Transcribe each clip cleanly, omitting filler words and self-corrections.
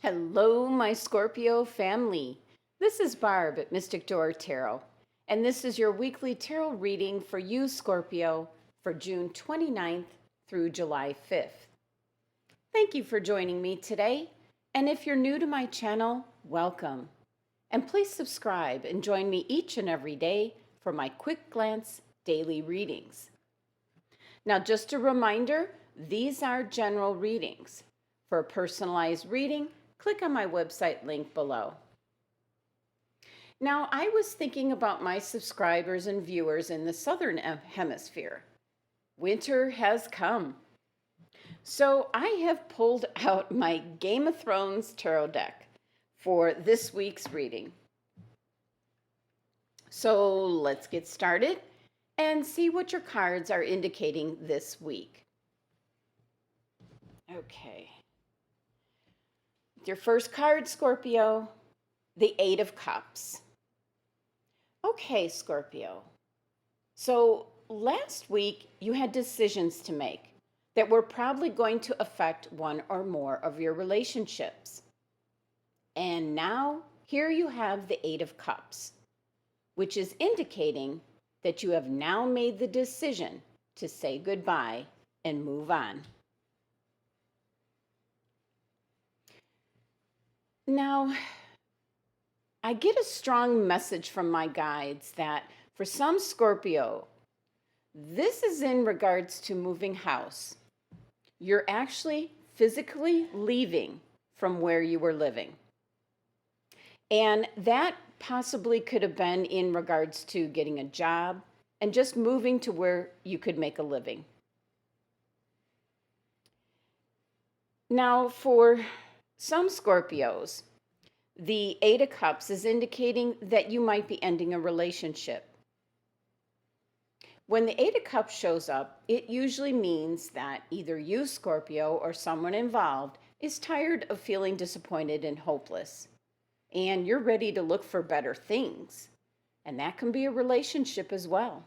Hello, my Scorpio family. This is Barb at Mystic Door Tarot, and this is your weekly tarot reading for you, Scorpio, for June 29th through July 5th. Thank you for joining me today, and if you're new to my channel, welcome. And please subscribe and join me each and every day for my quick glance daily readings. Now, just a reminder, these are general readings. For a personalized reading, click on my website link below. Now, I was thinking about my subscribers and viewers in the southern hemisphere. Winter has come. So I have pulled out my Game of Thrones tarot deck for this week's reading. So let's get started and see what your cards are indicating this week. Okay. Your first card, Scorpio, the Eight of Cups. Okay, Scorpio. So last week you had decisions to make that were probably going to affect one or more of your relationships. And now here you have the Eight of Cups, which is indicating that you have now made the decision to say goodbye and move on. Now, I get a strong message from my guides that for some Scorpio, this is in regards to moving house. You're actually physically leaving from where you were living. And that possibly could have been in regards to getting a job and just moving to where you could make a living. Now, for some Scorpios, the Eight of Cups is indicating that you might be ending a relationship. When the Eight of Cups shows up, it usually means that either you, Scorpio, or someone involved is tired of feeling disappointed and hopeless, and you're ready to look for better things. And that can be a relationship as well.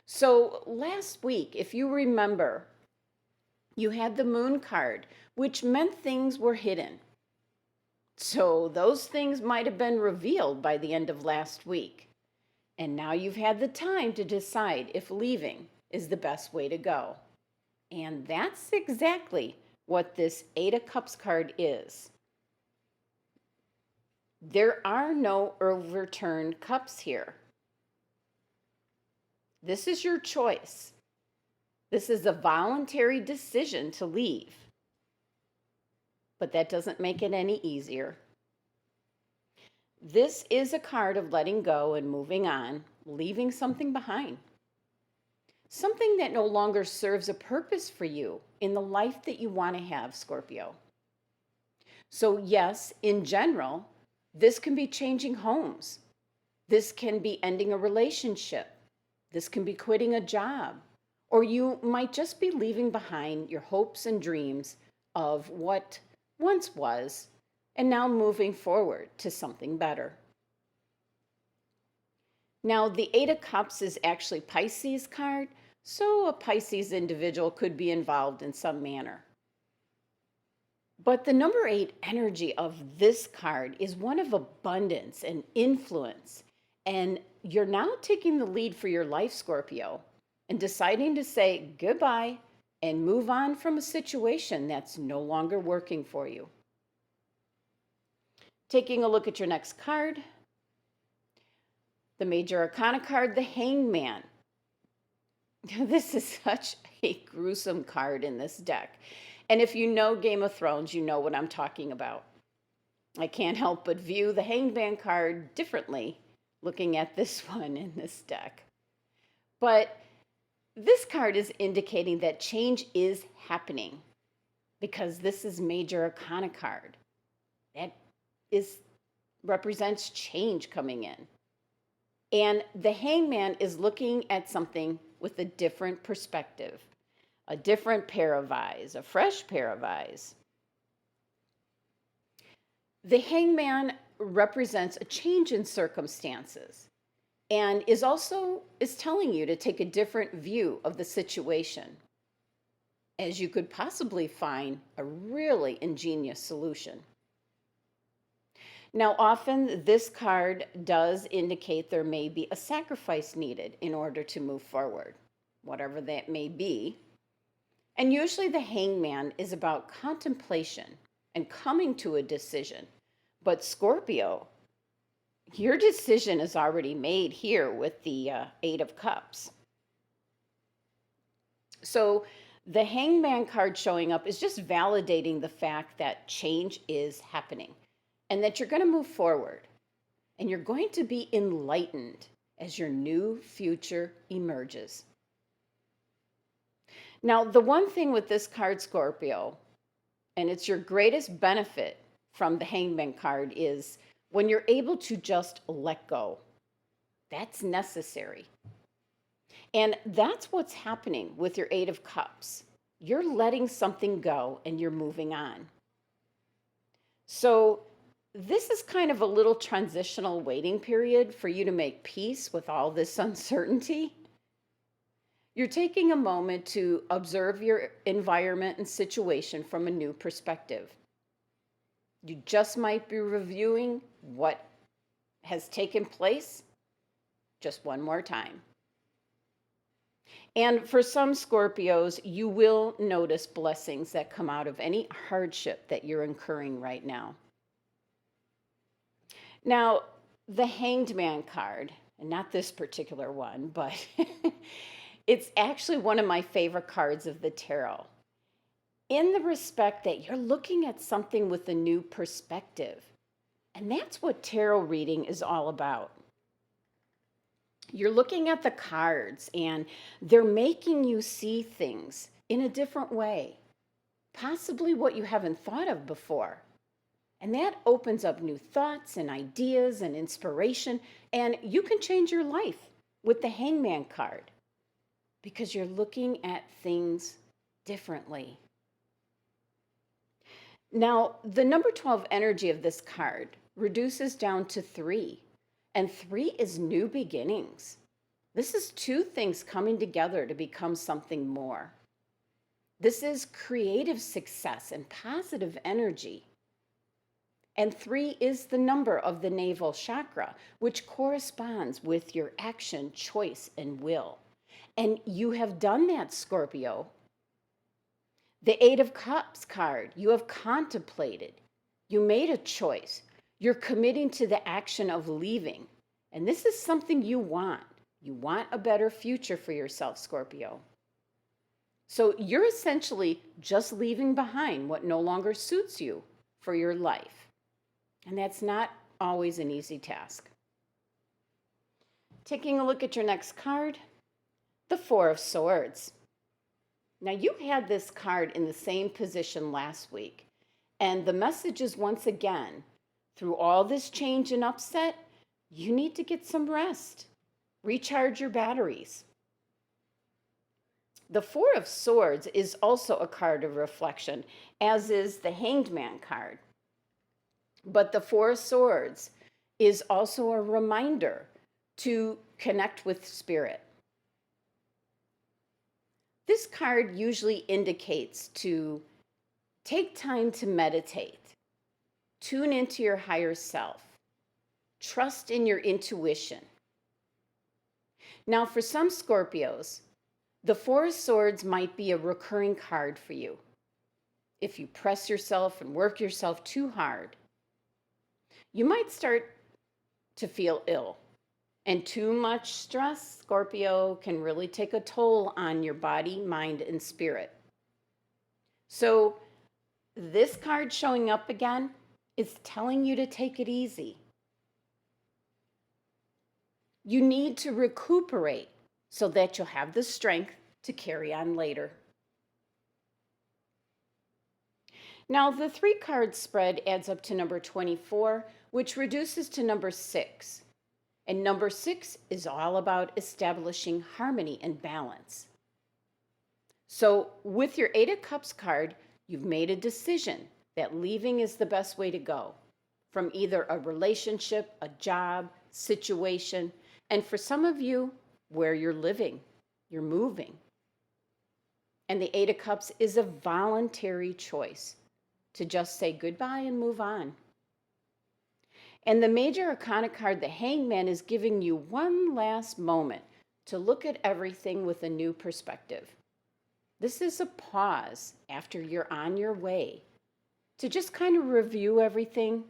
So last week, if you remember, you had the Moon card, which meant things were hidden. So those things might have been revealed by the end of last week. And now you've had the time to decide if leaving is the best way to go. And that's exactly what this Eight of Cups card is. There are no overturned cups here. This is your choice. This is a voluntary decision to leave. But that doesn't make it any easier. This is a card of letting go and moving on, leaving something behind. Something that no longer serves a purpose for you in the life that you want to have, Scorpio. So yes, in general, this can be changing homes. This can be ending a relationship. This can be quitting a job. Or you might just be leaving behind your hopes and dreams of what once was, and now moving forward to something better. Now, the Eight of Cups is actually Pisces card, so a Pisces individual could be involved in some manner. But the number 8 energy of this card is one of abundance and influence, and you're now taking the lead for your life, Scorpio, and deciding to say goodbye and move on from a situation that's no longer working for you. Taking a look at your next card, the Major Arcana card, the Hangman. This is such a gruesome card in this deck. And if you know Game of Thrones, you know what I'm talking about. I can't help but view the Hangman card differently looking at this one in this deck. But this card is indicating that change is happening because this is Major Arcana card. That represents change coming in. And the Hangman is looking at something with a different perspective, a different pair of eyes, a fresh pair of eyes. The Hangman represents a change in circumstances and is telling you to take a different view of the situation. as you could possibly find a really ingenious solution. Now, often this card does indicate there may be a sacrifice needed in order to move forward, whatever that may be. And usually the hangman is about contemplation and coming to a decision. But Scorpio, your decision is already made here with the Eight of Cups. So the hangman card showing up is just validating the fact that change is happening and that you're going to move forward and you're going to be enlightened as your new future emerges. Now, the one thing with this card, Scorpio, and it's your greatest benefit from the hangman card, is when you're able to just let go. That's necessary. And that's what's happening with your Eight of Cups. You're letting something go and you're moving on. So this is kind of a little transitional waiting period for you to make peace with all this uncertainty. You're taking a moment to observe your environment and situation from a new perspective. You just might be reviewing what has taken place just one more time. And for some Scorpios, you will notice blessings that come out of any hardship that you're incurring right now. Now, the Hanged Man card, and not this particular one, but it's actually one of my favorite cards of the tarot, in the respect that you're looking at something with a new perspective. And that's what tarot reading is all about. You're looking at the cards and they're making you see things in a different way, possibly what you haven't thought of before. And that opens up new thoughts and ideas and inspiration, and you can change your life with the Hangman card because you're looking at things differently. Now, the number 12 energy of this card reduces down to 3, and 3 is new beginnings. This is two things coming together to become something more. This is creative success and positive energy. And 3 is the number of the navel chakra, which corresponds with your action, choice, and will. And you have done that, Scorpio. The Eight of Cups card, you have contemplated. You made a choice. You're committing to the action of leaving. And this is something you want. You want a better future for yourself, Scorpio. So you're essentially just leaving behind what no longer suits you for your life. And that's not always an easy task. Taking a look at your next card, the Four of Swords. Now, you had this card in the same position last week, and the message is once again, through all this change and upset, you need to get some rest. Recharge your batteries. The Four of Swords is also a card of reflection, as is the Hanged Man card. But the Four of Swords is also a reminder to connect with spirit. This card usually indicates to take time to meditate, tune into your higher self, trust in your intuition. Now, for some Scorpios, the Four of Swords might be a recurring card for you. If you press yourself and work yourself too hard, you might start to feel ill. And too much stress, Scorpio, can really take a toll on your body, mind, and spirit. So this card showing up again is telling you to take it easy. You need to recuperate so that you'll have the strength to carry on later. Now, the 3-card spread adds up to number 24, which reduces to number 6. And number 6 is all about establishing harmony and balance. So with your Eight of Cups card, you've made a decision that leaving is the best way to go from either a relationship, a job, situation, and for some of you, where you're living, you're moving. And the Eight of Cups is a voluntary choice to just say goodbye and move on. And the Major Arcana card, the Hangman, is giving you one last moment to look at everything with a new perspective. This is a pause after you're on your way to just kind of review everything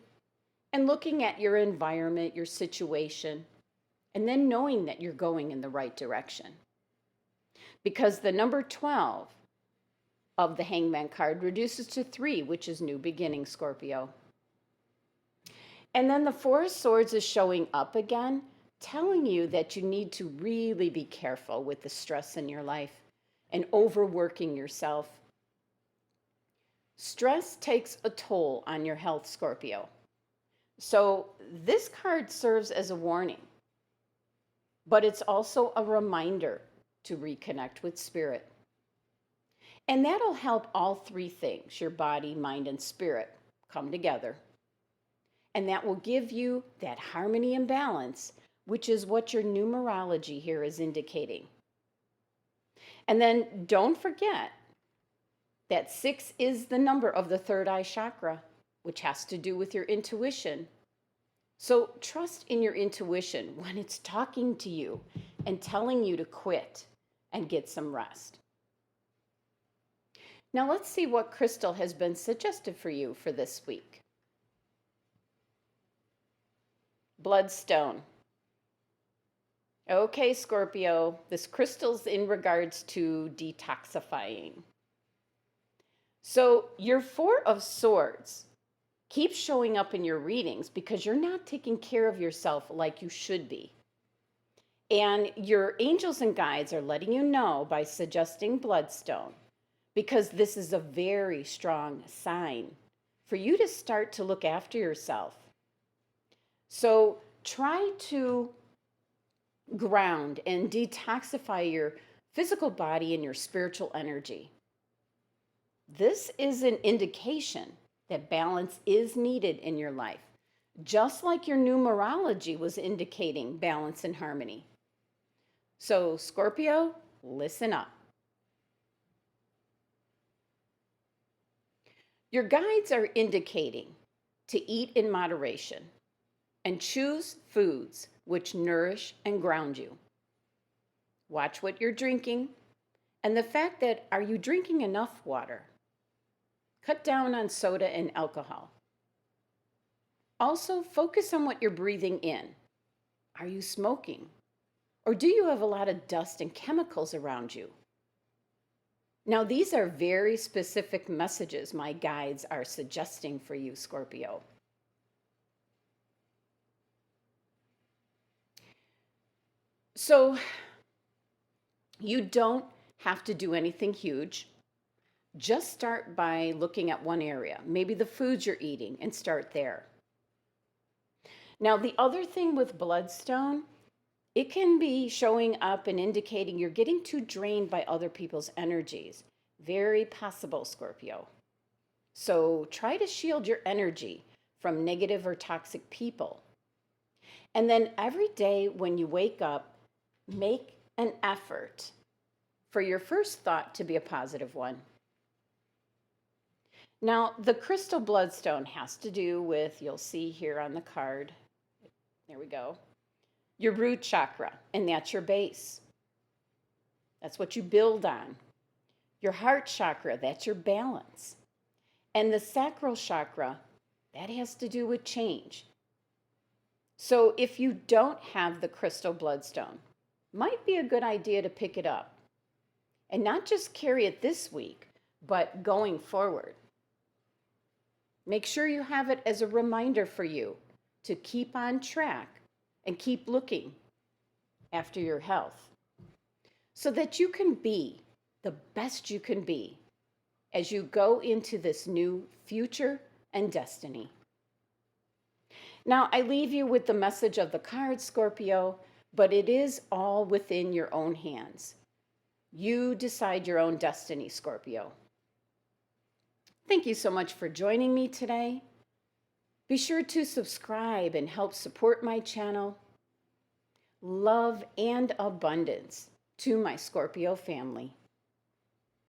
and looking at your environment, your situation, and then knowing that you're going in the right direction. Because the number 12 of the Hangman card reduces to 3, which is new beginning, Scorpio. And then the Four of Swords is showing up again, telling you that you need to really be careful with the stress in your life and overworking yourself. Stress takes a toll on your health, Scorpio. So this card serves as a warning, but it's also a reminder to reconnect with spirit. And that'll help all three things, your body, mind, and spirit, come together. And that will give you that harmony and balance, which is what your numerology here is indicating. And then don't forget that 6 is the number of the third eye chakra, which has to do with your intuition. So trust in your intuition when it's talking to you and telling you to quit and get some rest. Now let's see what crystal has been suggested for you for this week. Bloodstone. Okay, Scorpio, this crystal's in regards to detoxifying. So your Four of Swords keeps showing up in your readings because you're not taking care of yourself like you should be. And your angels and guides are letting you know by suggesting bloodstone, because this is a very strong sign for you to start to look after yourself. So try to ground and detoxify your physical body and your spiritual energy. This is an indication that balance is needed in your life, just like your numerology was indicating balance and harmony. So, Scorpio, listen up. Your guides are indicating to eat in moderation and choose foods which nourish and ground you. Watch what you're drinking and the fact that, are you drinking enough water? Cut down on soda and alcohol. Also, focus on what you're breathing in. Are you smoking? Or do you have a lot of dust and chemicals around you? Now, these are very specific messages my guides are suggesting for you, Scorpio. So, you don't have to do anything huge. Just start by looking at one area, maybe the foods you're eating, and start there. Now, the other thing with bloodstone, it can be showing up and indicating you're getting too drained by other people's energies. Very possible, Scorpio. So try to shield your energy from negative or toxic people. And then every day when you wake up, make an effort for your first thought to be a positive one. Now, the crystal bloodstone has to do with, you'll see here on the card, there we go, your root chakra, and that's your base. That's what you build on. Your heart chakra, that's your balance. And the sacral chakra, that has to do with change. So if you don't have the crystal bloodstone, might be a good idea to pick it up. And not just carry it this week, but going forward. Make sure you have it as a reminder for you to keep on track and keep looking after your health so that you can be the best you can be as you go into this new future and destiny. Now, I leave you with the message of the card, Scorpio, but it is all within your own hands. You decide your own destiny, Scorpio. Thank you so much for joining me today. Be sure to subscribe and help support my channel. Love and abundance to my Scorpio family.